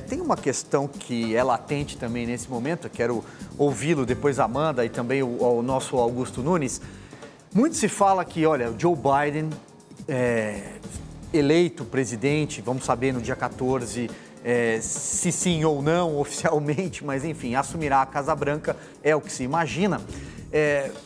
tem uma questão que é latente também nesse momento, eu quero ouvi-lo depois a Amanda e também o nosso Augusto Nunes. Muito se fala que, olha, o Joe Biden, eleito presidente, vamos saber no dia 14, se sim ou não oficialmente, mas enfim, assumirá a Casa Branca, é o que se imagina.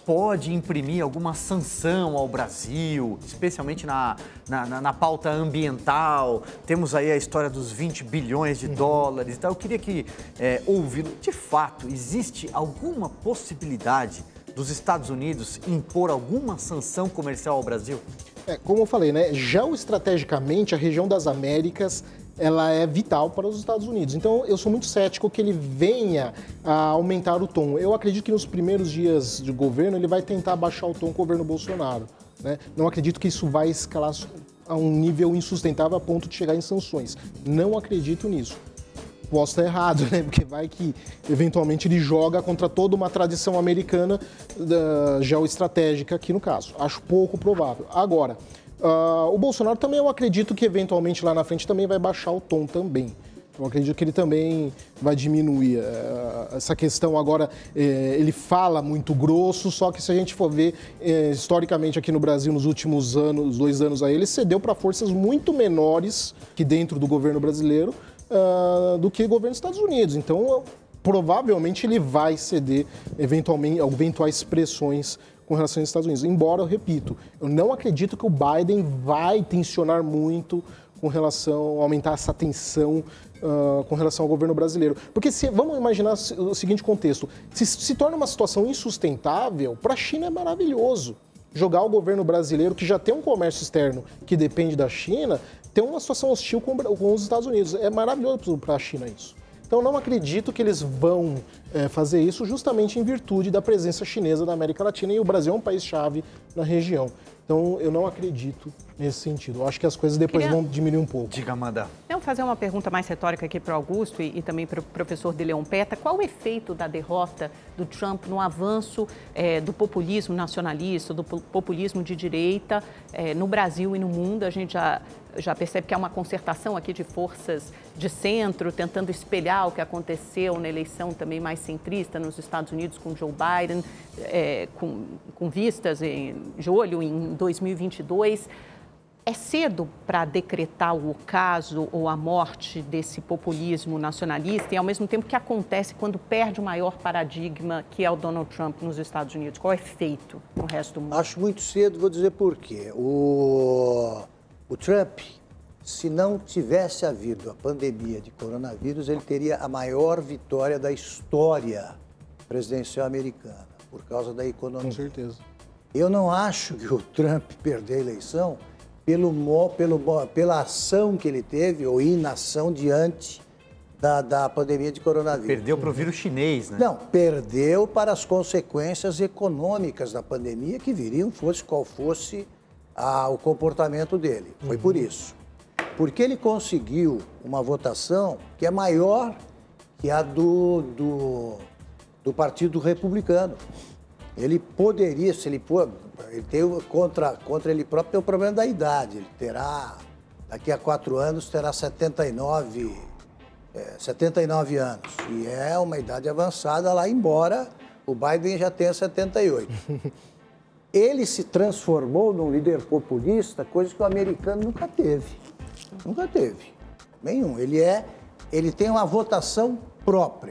Pode imprimir alguma sanção ao Brasil, especialmente na pauta ambiental. Temos aí a história dos 20 bilhões de dólares. Então, eu queria ouvi-lo. De fato, existe alguma possibilidade dos Estados Unidos impor alguma sanção comercial ao Brasil? Como eu falei, né? Geoestrategicamente, a região das Américas ela é vital para os Estados Unidos. Então, eu sou muito cético que ele venha a aumentar o tom. Eu acredito que nos primeiros dias de governo ele vai tentar baixar o tom com o governo Bolsonaro, né? Não acredito que isso vai escalar a um nível insustentável a ponto de chegar em sanções. Não acredito nisso. Posso estar errado, né? Porque vai que, eventualmente, ele joga contra toda uma tradição americana geoestratégica aqui no caso. Acho pouco provável. Agora, o Bolsonaro também, eu acredito que, eventualmente, lá na frente também vai baixar o tom também. Eu acredito que ele também vai diminuir essa questão. Agora, ele fala muito grosso, só que se a gente for ver, historicamente aqui no Brasil, nos últimos anos, 2 anos aí, ele cedeu para forças muito menores que dentro do governo brasileiro, do que o governo dos Estados Unidos. Então, provavelmente ele vai ceder eventualmente eventuais pressões com relação aos Estados Unidos. Embora, eu repito, eu não acredito que o Biden vai tensionar muito com relação a aumentar essa tensão com relação ao governo brasileiro. Porque vamos imaginar o seguinte contexto, se torna uma situação insustentável, para a China é maravilhoso. Jogar o governo brasileiro, que já tem um comércio externo que depende da China, ter uma situação hostil com os Estados Unidos. É maravilhoso para a China isso. Então, não acredito que eles vão fazer isso justamente em virtude da presença chinesa na América Latina, e o Brasil é um país-chave na região. Então, eu não acredito nesse sentido. Eu acho que as coisas depois vão diminuir um pouco. Diga, Amanda. Vou fazer uma pergunta mais retórica aqui para o Augusto e também para o professor de Leon Peta. Qual o efeito da derrota do Trump no avanço do populismo nacionalista, do populismo de direita no Brasil e no mundo? A gente já percebe que há uma concertação aqui de forças de centro, tentando espelhar o que aconteceu na eleição também mais centrista nos Estados Unidos com Joe Biden, com vistas de olho em 2022. É cedo para decretar o ocaso ou a morte desse populismo nacionalista e, ao mesmo tempo, o que acontece quando perde o maior paradigma, que é o Donald Trump nos Estados Unidos? Qual é o efeito no resto do mundo? Acho muito cedo, vou dizer por quê. O Trump, se não tivesse havido a pandemia de coronavírus, ele teria a maior vitória da história presidencial americana, por causa da economia. Com certeza. Eu não acho que o Trump perdeu a eleição pela ação que ele teve, ou inação, diante da pandemia de coronavírus. Perdeu para o vírus chinês, né? Não, perdeu para as consequências econômicas da pandemia que viriam, fosse qual fosse o comportamento dele. Foi por isso. Porque ele conseguiu uma votação que é maior que a do Partido Republicano. Ele poderia, se ele for, ele tem contra ele próprio, tem o problema da idade. Ele terá, daqui a 4 anos, terá 79 anos. E é uma idade avançada lá, embora o Biden já tenha 78. Ele se transformou num líder populista, coisa que o americano nunca teve. Nunca teve. Nenhum. Ele tem uma votação própria.